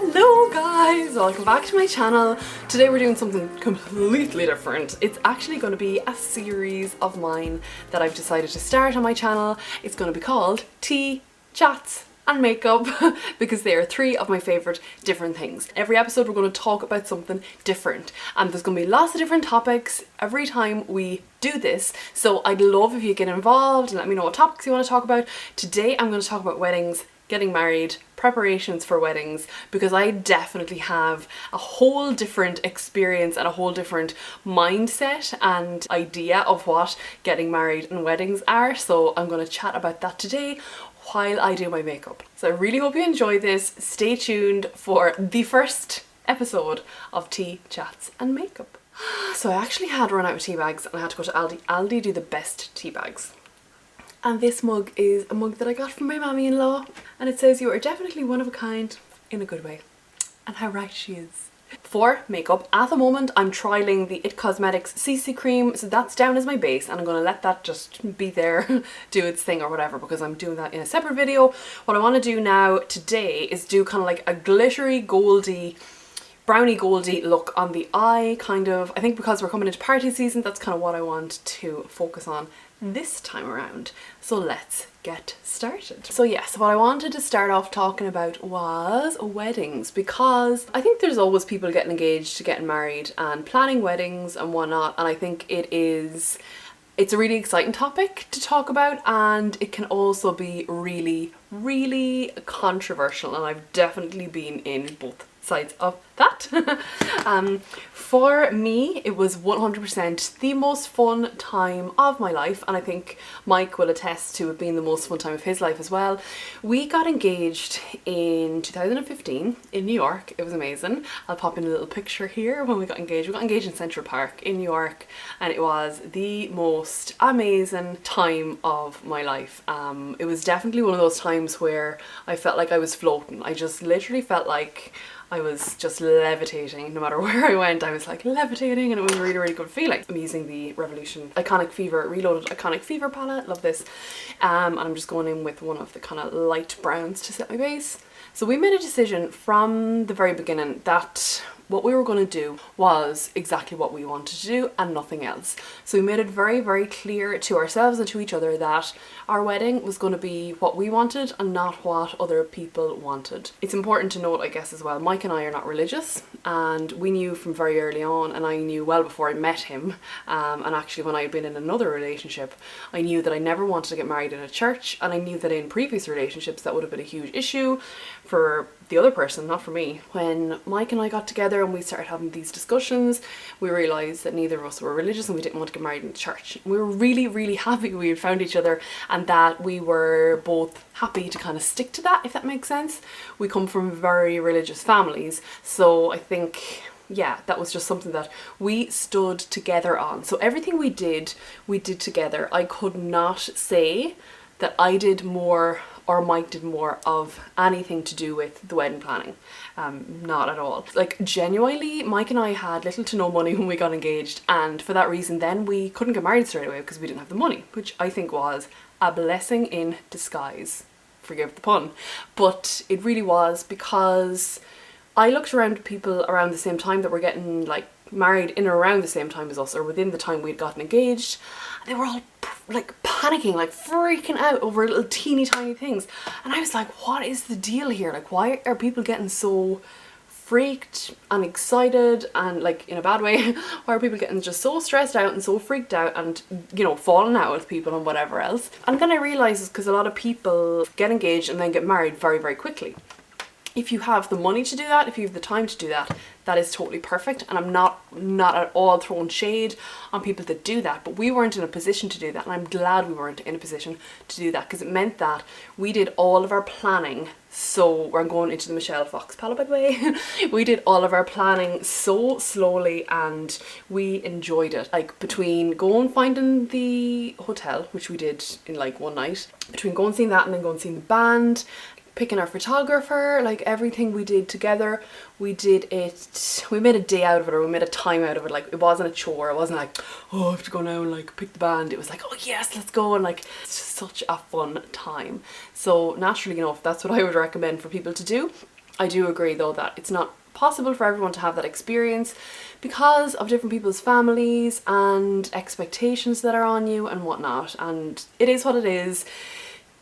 Hello guys, welcome back to my channel. Today we're doing something completely different. It's actually going to be a series of mine that I've decided to start on my channel. It's going to be called Tea, Chats and Makeup because they are three of my favourite different things. Every episode we're going to talk about something different and there's going to be lots of different topics every time we do this. So I'd love if you get involved and let me know what topics you want to talk about. Today I'm going to talk about weddings, getting married, preparations for weddings, because I definitely have a whole different experience and a whole different mindset and idea of what getting married and weddings are. So I'm going to chat about that today while I do my makeup. So I really hope you enjoy this. Stay tuned for the first episode of Tea, Chats and Makeup. So I actually had run out of tea bags and I had to go to Aldi. Aldi do the best tea bags. And this mug is a mug that I got from my mommy-in-law and it says, "You are definitely one of a kind," in a good way. And how right she is. For makeup, at the moment I'm trialling the It Cosmetics CC cream, so that's down as my base and I'm going to let that just be there, do its thing or whatever, because I'm doing that in a separate video. What I want to do now today is do kind of like a glittery goldy, brownie goldy look on the eye, kind of. I think because we're coming into party season, that's kind of what I want to focus on this time around. So let's get started. So yes, what I wanted to start off talking about was weddings, because I think there's always people getting engaged, getting married and planning weddings and whatnot, and I think it's a really exciting topic to talk about, and it can also be really controversial, and I've definitely been in both sides of that. For me, it was 100% the most fun time of my life, and I think Mike will attest to it being the most fun time of his life as well. We got engaged in 2015 in New York. It was amazing. I'll pop in a little picture here when we got engaged. We got engaged in Central Park in New York and it was the most amazing time of my life. It was definitely one of those times where I felt like I was floating. I just literally felt like I was just levitating. No matter where I went, I was like levitating, and it was a really good feeling. I'm using the Revolution Iconic Fever Reloaded Iconic Fever palette. Love this. And I'm just going in with one of the kind of light browns to set my base. So we made a decision from the very beginning that what we were going to do was exactly what we wanted to do and nothing else. So we made it very clear to ourselves and to each other that our wedding was going to be what we wanted and not what other people wanted. It's important to note, I guess, as well, Mike and I are not religious, and we knew from very early on, and I knew well before I met him, and actually when I had been in another relationship, I knew that I never wanted to get married in a church, and I knew that in previous relationships that would have been a huge issue for the other person, not for me. When Mike and I got together and we started having these discussions, we realised that neither of us were religious and we didn't want to get married in the church. We were really happy we had found each other and that we were both happy to kind of stick to that, if that makes sense. We come from very religious families, so I think, yeah, that was just something that we stood together on. So everything we did together. I could not say that I did more or Mike did more of anything to do with the wedding planning. Not at all. Like, genuinely, Mike and I had little to no money when we got engaged, and for that reason then we couldn't get married straight away because we didn't have the money, which I think was a blessing in disguise. Forgive the pun. But it really was, because I looked around at people around the same time that were getting like married in or around the same time as us, or within the time we'd gotten engaged, and they were all like panicking, like freaking out over little teeny tiny things, and I was like, what is the deal here? Like, why are people getting so freaked and excited, and like in a bad way, why are people getting just so stressed out and so freaked out and, you know, falling out with people and whatever else? And then I realised it's because a lot of people get engaged and then get married very quickly. If you have the money to do that, if you have the time to do that, that is totally perfect, and I'm not at all throwing shade on people that do that, but we weren't in a position to do that, and I'm glad we weren't in a position to do that, because it meant that we did all of our planning. So we're going into the Michelle Fox palette, by the way. We did all of our planning so slowly and we enjoyed it. Like, between going finding the hotel, which we did in like one night, between going seeing that and then going seeing the band, picking our photographer, like everything we did together, we did it, we made a day out of it, or we made a time out of it. Like, it wasn't a chore, it wasn't like, oh, I have to go now and like pick the band. It was like, oh yes, let's go, and like, it's just such a fun time. So naturally enough, that's what I would recommend for people to do. I do agree though that it's not possible for everyone to have that experience because of different people's families and expectations that are on you and whatnot, and it is what it is.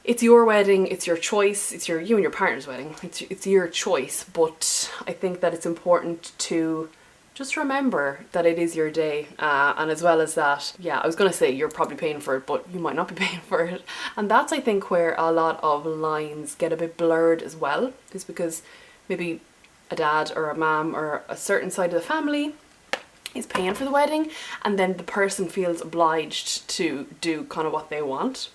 It's your wedding, it's your choice, it's you and your partner's wedding, it's your choice, but I think that it's important to just remember that it is your day, and as well as that, yeah, I was going to say you're probably paying for it, but you might not be paying for it, and that's I think where a lot of lines get a bit blurred as well, is because maybe a dad or a mum or a certain side of the family is paying for the wedding, and then the person feels obliged to do kind of what they want.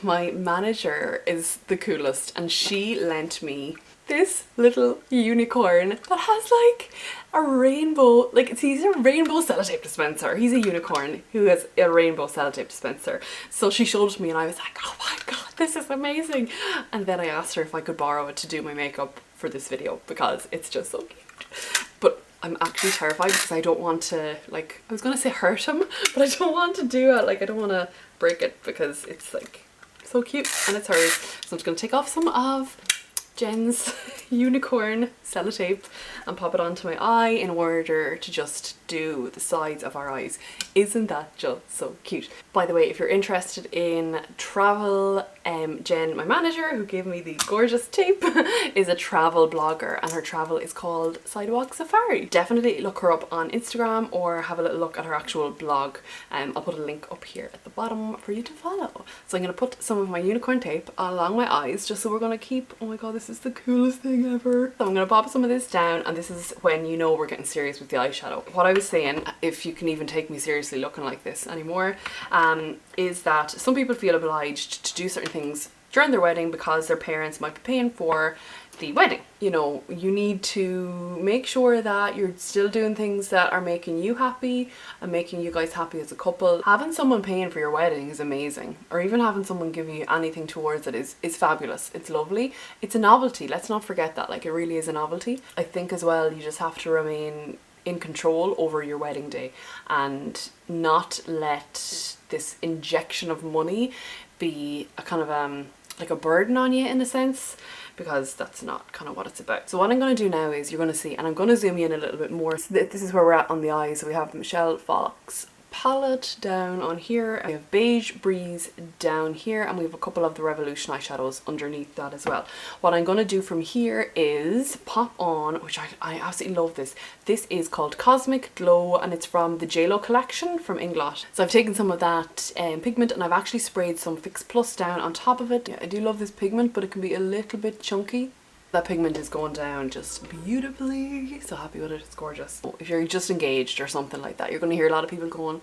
My manager is the coolest, and she lent me this little unicorn that has like a rainbow, like he's a rainbow sellotape dispenser. He's a unicorn who has a rainbow sellotape dispenser. So she showed it to me and I was like, oh my god, this is amazing. And then I asked her if I could borrow it to do my makeup for this video because it's just so cute. But I'm actually terrified because I don't want to, like, I was gonna say hurt him, but I don't want to do it. Like, I don't want to break it because it's like so cute and it's hers. So I'm just gonna take off some of Jen's unicorn sellotape and pop it onto my eye in order to just do the sides of our eyes. Isn't that just so cute? By the way, if you're interested in travel, Jen, my manager, who gave me the gorgeous tape, is a travel blogger and her travel is called Sidewalk Safari. Definitely look her up on Instagram or have a little look at her actual blog. I'll put a link up here at the bottom for you to follow. So I'm going to put some of my unicorn tape along my eyes just so we're going to keep, oh my god, this is the coolest thing ever. So I'm going to pop some of this down, and this is when you know we're getting serious with the eyeshadow. What I was saying, if you can even take me seriously looking like this anymore, is that some people feel obliged to do certain things during their wedding because their parents might be paying for the wedding. You know, you need to make sure that you're still doing things that are making you happy and making you guys happy as a couple. Having someone paying for your wedding is amazing, or even having someone give you anything towards it is fabulous. It's lovely. It's a novelty. Let's not forget that. Like, it really is a novelty. I think as well, you just have to remain in control over your wedding day and not let this injection of money be a kind of like a burden on you in a sense, because that's not kind of what it's about. So what I'm going to do now is you're going to see, and I'm going to zoom in a little bit more. So this is where we're at on the eyes. So we have the Michelle Fox palette down on here, we have Beige Breeze down here, and we have a couple of the Revolution eyeshadows underneath that as well. What I'm going to do from here is pop on, which I absolutely love this. This is called Cosmic Glow and it's from the JLo collection from Inglot. So I've taken some of that pigment and I've actually sprayed some Fix Plus down on top of it. Yeah, I do love this pigment, but it can be a little bit chunky. That pigment is going down just beautifully. So happy with it, it's gorgeous. If you're just engaged or something like that, you're going to hear a lot of people going,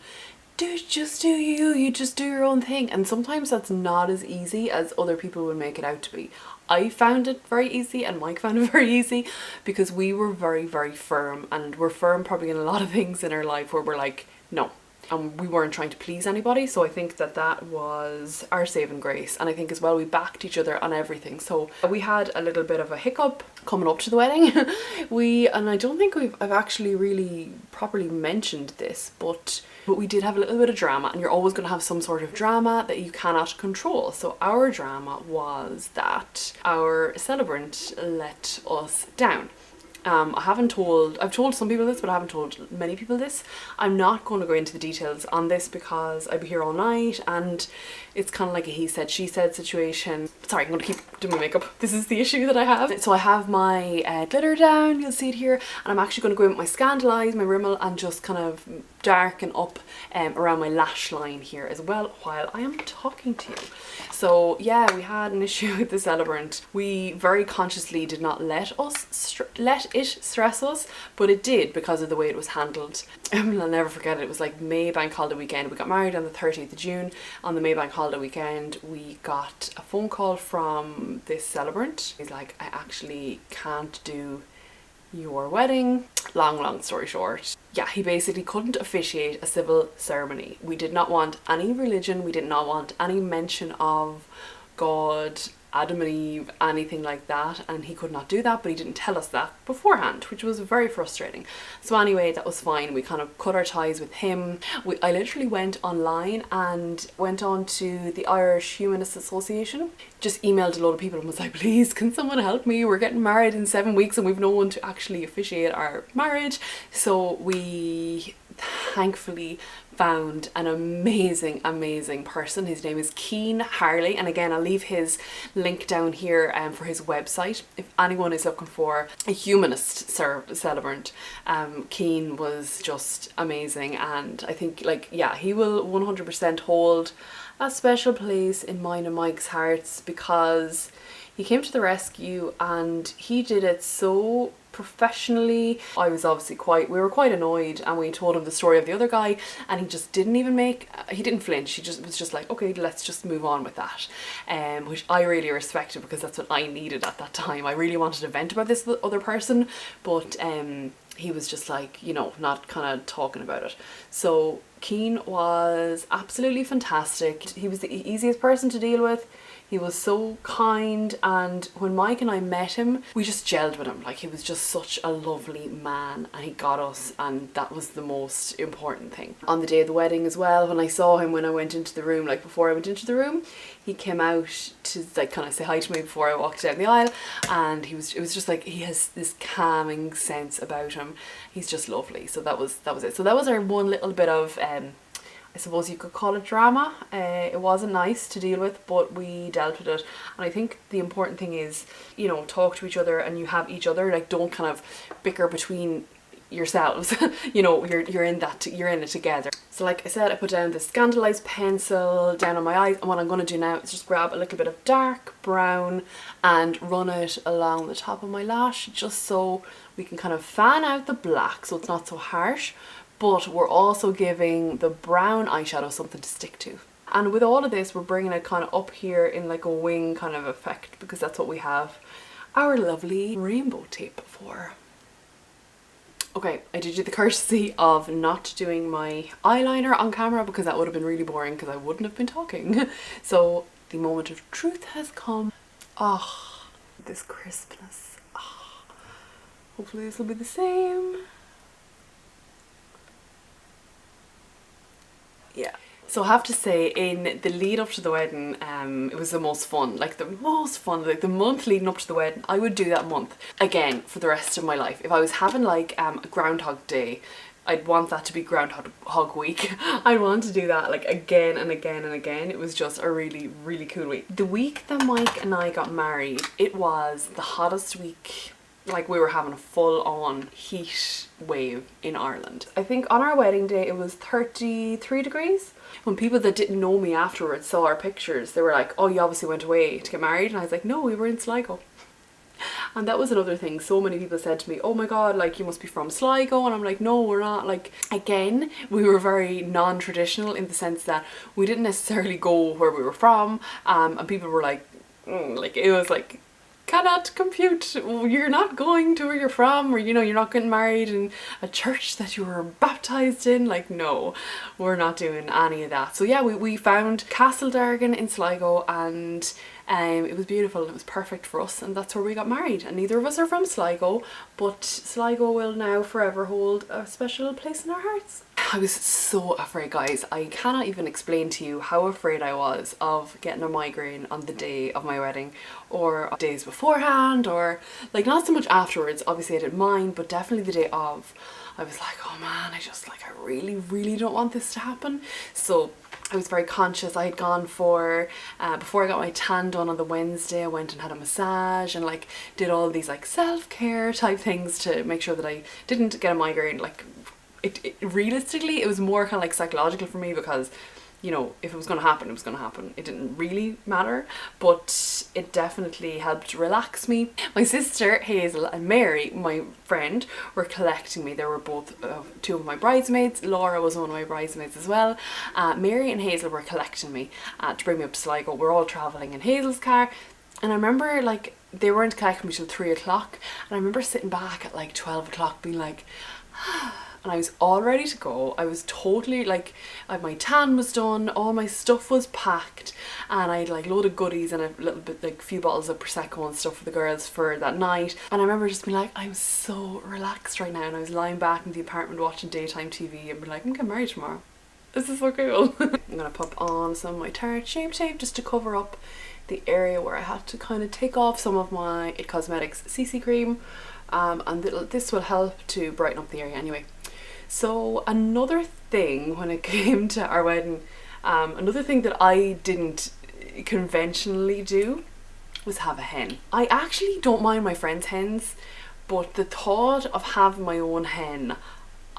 dude, just do you just do your own thing. And sometimes that's not as easy as other people would make it out to be. I found it very easy and Mike found it very easy because we were very, very firm, and we're firm probably in a lot of things in our life where we're like, no. And we weren't trying to please anybody, so I think that that was our saving grace. And I think as well we backed each other on everything. So we had a little bit of a hiccup coming up to the wedding. And I don't think I've actually really properly mentioned this, but we did have a little bit of drama, and you're always going to have some sort of drama that you cannot control. So our drama was that our celebrant let us down. I've told some people this, but I haven't told many people this. I'm not going to go into the details on this because I'd be here all night and it's kind of like a he said, she said situation. Sorry, I'm going to keep doing my makeup. This is the issue that I have. So I have my glitter down, you'll see it here, and I'm actually going to go in with my Scandal eyes, my Rimmel, and just kind of darken up around my lash line here as well while I am talking to you. So yeah, we had an issue with the celebrant. We very consciously did not let it stress us, but it did because of the way it was handled. I'll never forget it. It was like May Bank Holiday weekend. We got married on the 30th of June. On the May Bank Holiday weekend, we got a phone call from this celebrant. He's like, I actually can't do your wedding. Long story short, yeah, he basically couldn't officiate a civil ceremony. We did not want any religion, we did not want any mention of God Adam and Eve, anything like that, and he could not do that, but he didn't tell us that beforehand, which was very frustrating. So anyway, that was fine. We kind of cut our ties with him. I literally went online and went on to the Irish Humanist Association, just emailed a lot of people and was like, please, can someone help me? We're getting married in 7 weeks and we've no one to actually officiate our marriage. So we thankfully found an amazing person. His name is Keane Harley, and again I'll leave his link down here for his website if anyone is looking for a humanist celebrant. Keane was just amazing, and I think, like, yeah, he will 100% hold a special place in mine and Mike's hearts, because he came to the rescue and he did it so professionally. We were quite annoyed, and we told him the story of the other guy, and he just didn't even he didn't flinch. He just was just like, okay, let's just move on with that, which I really respected, because that's what I needed at that time. I really wanted to vent about this other person, but he was just like, you know, not kind of talking about it. So Keane was absolutely fantastic. He was the easiest person to deal with. He was so kind, and when Mike and I met him, we just gelled with him. Like, he was just such a lovely man, and he got us, and that was the most important thing. On the day of the wedding as well, when I saw him when I went into the room, like before I went into the room, he came out to like kind of say hi to me before I walked down the aisle, and it was just like, he has this calming sense about him. He's just lovely. So that was it. So that was our one little bit of I suppose you could call it drama. It wasn't nice to deal with, but we dealt with it. And I think the important thing is, you know, talk to each other, and you have each other. Like, don't kind of bicker between yourselves. You know, you're in it together. So like I said, I put down the scandalized pencil down on my eyes, and what I'm going to do now is just grab a little bit of dark brown and run it along the top of my lash, just so we can kind of fan out the black so it's not so harsh, but we're also giving the brown eyeshadow something to stick to. And with all of this, we're bringing it kind of up here in like a wing kind of effect, because that's what we have our lovely rainbow tape for. Okay, I did you the courtesy of not doing my eyeliner on camera, because that would have been really boring, because I wouldn't have been talking. So the moment of truth has come. Ah, this crispness. Ah. Hopefully this will be the same. Yeah. So I have to say, in the lead up to the wedding, it was the most fun, like the month leading up to the wedding. I would do that month again for the rest of my life. If I was having like a Groundhog Day, I'd want that to be Groundhog Week. I'd want to do that like again and again and again. It was just a really, really cool week. The week that Mike and I got married, it was the hottest week. Like, we were having a full-on heat wave in Ireland. I think on our wedding day it was 33 degrees. When people that didn't know me afterwards saw our pictures, they were like, oh, you obviously went away to get married. And I was like, no, we were in Sligo. And that was another thing. So many people said to me, oh my god, like, you must be from Sligo. And I'm like, no, we're not. Like, again, we were very non-traditional in the sense that we didn't necessarily go where we were from. And people were like, like, it was like, cannot compute, you're not going to where you're from, or, you know, you're not getting married in a church that you were baptized in. Like, no, we're not doing any of that. So yeah, we found Castledargan in Sligo, and it was beautiful. It was perfect for us, and that's where we got married. And neither of us are from Sligo, but Sligo will now forever hold a special place in our hearts. I was so afraid, guys. I cannot even explain to you how afraid I was of getting a migraine on the day of my wedding, or days beforehand, or like not so much afterwards. Obviously I didn't mind, but definitely the day of. I was like, oh man, I really, really don't want this to happen. So I was very conscious. I had gone for, before I got my tan done on the Wednesday, I went and had a massage and like did all these like self-care type things to make sure that I didn't get a migraine. Like, realistically, it was more kind of like psychological for me, because, you know, if it was going to happen, it was going to happen. It didn't really matter, but it definitely helped relax me. My sister Hazel and Mary, my friend, were collecting me. They were both two of my bridesmaids. Laura was one of my bridesmaids as well. Mary and Hazel were collecting me to bring me up to Sligo. We're all travelling in Hazel's car, and I remember like they weren't collecting me till 3 o'clock, and I remember sitting back at like 12 o'clock being like, and I was all ready to go. I was totally like, my tan was done, all my stuff was packed, and I had like a load of goodies and a little bit, like a few bottles of Prosecco and stuff for the girls for that night. And I remember just being like, I'm so relaxed right now, and I was lying back in the apartment watching daytime TV and being like, I'm getting married tomorrow. This is so cool. I'm gonna pop on some of my Tarte Shape Tape just to cover up the area where I had to kind of take off some of my It Cosmetics CC cream, and this will help to brighten up the area anyway. So another thing when it came to our wedding, another thing that I didn't conventionally do was have a hen. I actually don't mind my friends' hens, but the thought of having my own hen,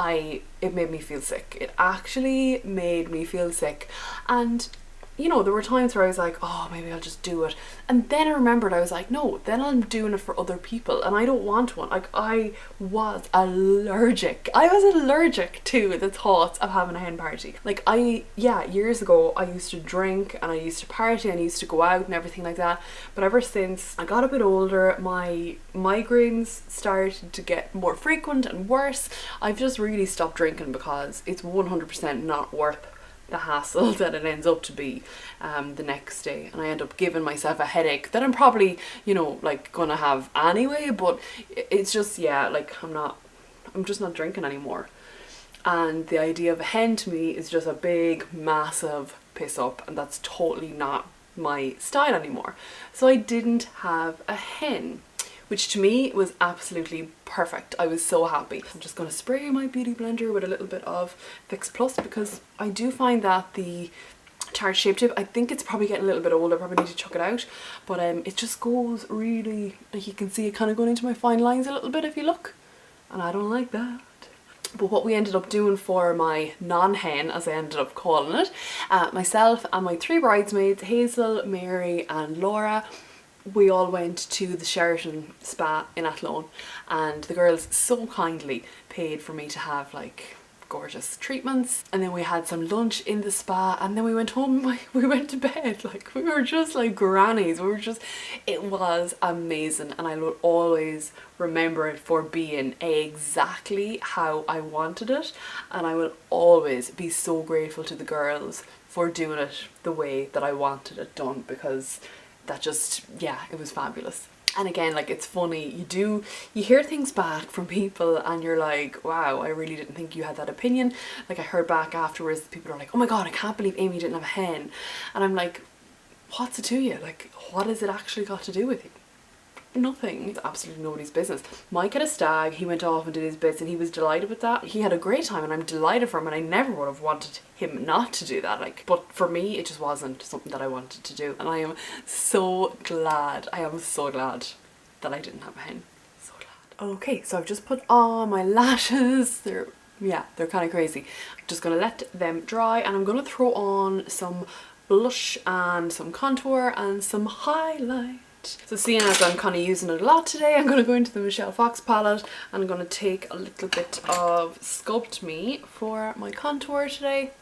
it made me feel sick. It actually made me feel sick. And you know, there were times where I was like, oh, maybe I'll just do it. And then I remembered, I was like, no, then I'm doing it for other people and I don't want one. Like, I was allergic. I was allergic to the thoughts of having a hen party. Like, years ago, I used to drink and I used to party and I used to go out and everything like that. But ever since I got a bit older, my migraines started to get more frequent and worse. I've just really stopped drinking because it's 100% not worth the hassle that it ends up to be the next day, and I end up giving myself a headache that I'm probably, you know, like gonna have anyway, but it's just, yeah, like I'm just not drinking anymore. And the idea of a hen to me is just a big massive piss up, and that's totally not my style anymore. So I didn't have a hen, which to me was absolutely perfect. I was so happy. I'm just gonna spray my beauty blender with a little bit of Fix Plus because I do find that the Tarte Shape Tape, I think it's probably getting a little bit old. I probably need to chuck it out, but it just goes really, like you can see it kind of going into my fine lines a little bit if you look, and I don't like that. But what we ended up doing for my non-hen, as I ended up calling it, myself and my 3 bridesmaids, Hazel, Mary and Laura, we all went to the Sheraton spa in Athlone, and the girls so kindly paid for me to have like gorgeous treatments, and then we had some lunch in the spa, and then we went home, we went to bed, like we were just like grannies. It was amazing, and I will always remember it for being exactly how I wanted it, and I will always be so grateful to the girls for doing it the way that I wanted it done, because that just, yeah, it was fabulous. And again, like, it's funny, you hear things back from people and you're like, wow, I really didn't think you had that opinion. Like, I heard back afterwards, people are like, oh my god, I can't believe Amy didn't have a hen. And I'm like, what's it to you? Like, what has it actually got to do with you? Nothing. It's absolutely nobody's business. Mike had a stag, he went off and did his bits, and he was delighted with that. He had a great time and I'm delighted for him, and I never would have wanted him not to do that. Like, but for me, it just wasn't something that I wanted to do, and I am so glad. I am so glad that I didn't have a hen. So glad. Okay, so I've just put on my lashes. They're kind of crazy. I'm just gonna let them dry, and I'm gonna throw on some blush and some contour and some highlight. So seeing as I'm kind of using it a lot today, I'm going to go into the Michelle Fox palette and I'm going to take a little bit of Sculpt Me for my contour today.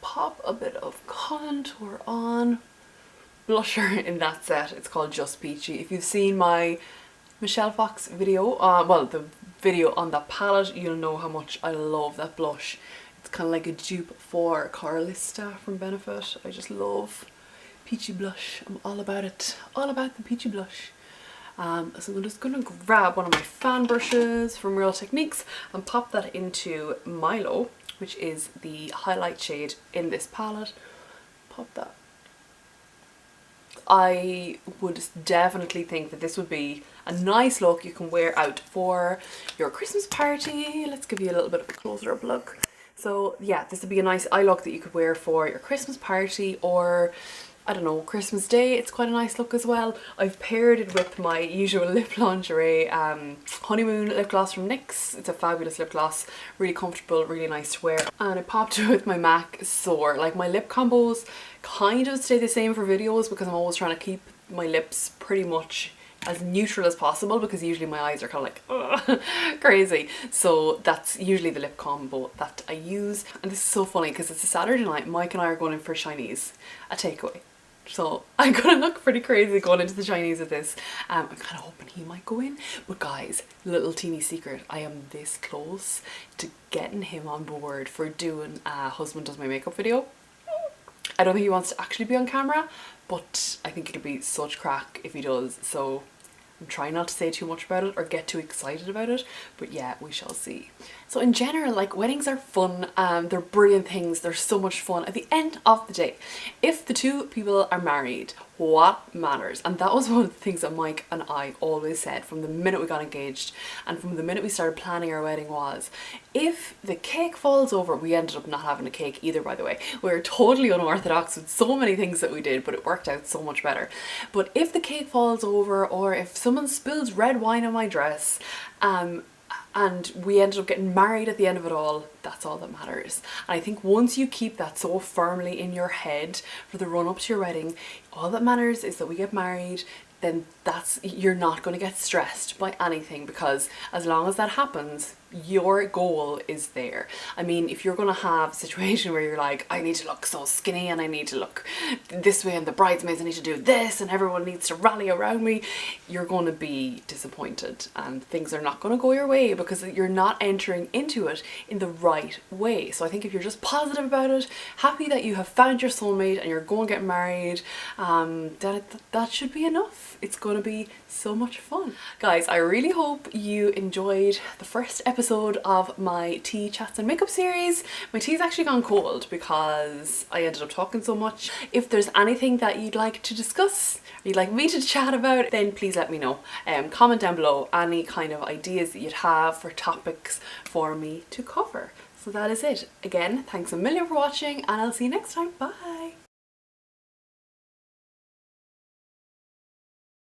Pop a bit of contour on. Blusher in that set, it's called Just Peachy. If you've seen my Michelle Fox video, well, the video on that palette, you'll know how much I love that blush. It's kind of like a dupe for Carlista from Benefit. I just love peachy blush. I'm all about it. All about the peachy blush. So I'm just going to grab one of my fan brushes from Real Techniques and pop that into Milo, which is the highlight shade in this palette. Pop that. I would definitely think that this would be a nice look you can wear out for your Christmas party. Let's give you a little bit of a closer up look. So yeah, this would be a nice eye look that you could wear for your Christmas party, or I don't know, Christmas Day. It's quite a nice look as well. I've paired it with my usual lip lingerie Honeymoon lip gloss from NYX. It's a fabulous lip gloss, really comfortable, really nice to wear. And I popped it with my MAC Soar. Like, my lip combos kind of stay the same for videos because I'm always trying to keep my lips pretty much as neutral as possible, because usually my eyes are kind of like crazy. So that's usually the lip combo that I use. And this is so funny because it's a Saturday night. Mike and I are going in for Chinese, a takeaway. So I'm gonna look pretty crazy going into the Chinese with this. I'm kind of hoping he might go in. But guys, little teeny secret, I am this close to getting him on board for doing a husband does my makeup video. I don't think he wants to actually be on camera, but I think it'll be such crack if he does. So I'm trying not to say too much about it or get too excited about it, but yeah, we shall see. So in general, like, weddings are fun, they're brilliant things, they're so much fun. At the end of the day, if the two people are married, what matters? And that was one of the things that Mike and I always said from the minute we got engaged and from the minute we started planning our wedding was, if the cake falls over, we ended up not having a cake either, by the way. We were totally unorthodox with so many things that we did, but it worked out so much better. But if the cake falls over, or if someone spills red wine on my dress, and we ended up getting married at the end of it all, that's all that matters. And I think once you keep that so firmly in your head for the run up to your wedding, all that matters is that we get married, then you're not going to get stressed by anything, because as long as that happens, your goal is there. I mean, if you're going to have a situation where you're like, I need to look so skinny and I need to look this way and the bridesmaids I need to do this and everyone needs to rally around me, you're going to be disappointed and things are not going to go your way because you're not entering into it in the right way. So I think if you're just positive about it, happy that you have found your soulmate and you're going to get married, that should be enough. It's going to be so much fun. Guys, I really hope you enjoyed the first episode of my tea chats and makeup series. My tea's actually gone cold because I ended up talking so much. If there's anything that you'd like to discuss, or you'd like me to chat about, then please let me know. Comment down below any kind of ideas that you'd have for topics for me to cover. So that is it. Again, thanks a million for watching and I'll see you next time. Bye!